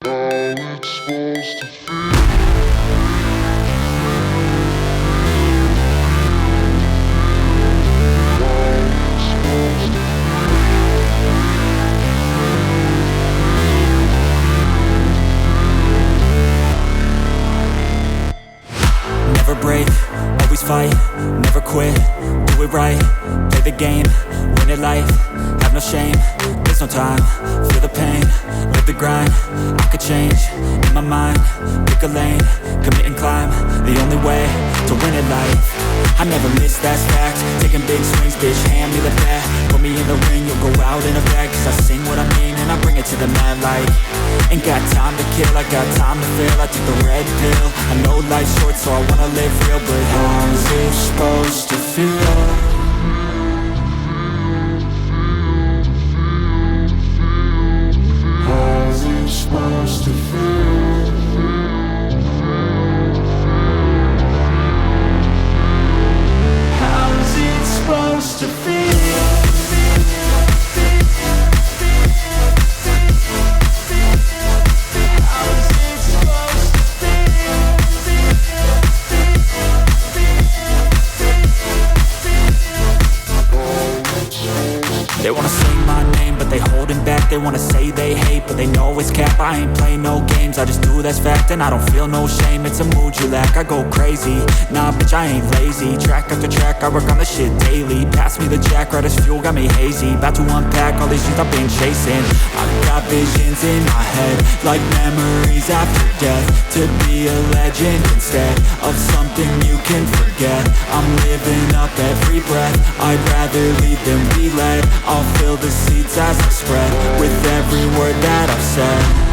how it's supposed to feel. Never break, always fight, never quit, do it right, play the game, win it life, have no shame, there's no time, feel the pain, live the grind, I could change, in my mind, pick a lane, commit and climb, the only way to win it life. I never miss, that's fact, taking big swings, bitch, hand me the bat, put me in the ring, you'll go out in a bag, cause I sing what I mean and I bring it to the mad light. Ain't got time to kill, I got time to feel, I took the red pill, I know life's short so I wanna live real, but how's it supposed to feel? How's it supposed to feel? How's it supposed to feel? They wanna sing my name, but they holding back. They wanna say they hate, but they know it's cap. I ain't play no games, I just do that's fact. And I don't feel no shame, it's a mood you lack. I go crazy, nah bitch I ain't lazy. Track after track, I work on this shit daily. Pass me the jack, right as fuel, got me hazy. About to unpack all these things I've been chasing. I've got visions in my head, like memories after death. To be a legend instead of something you can forget. I'm living up every breath, I'd rather lead than be led. I'll fill the seats as I spread with every word that I've said.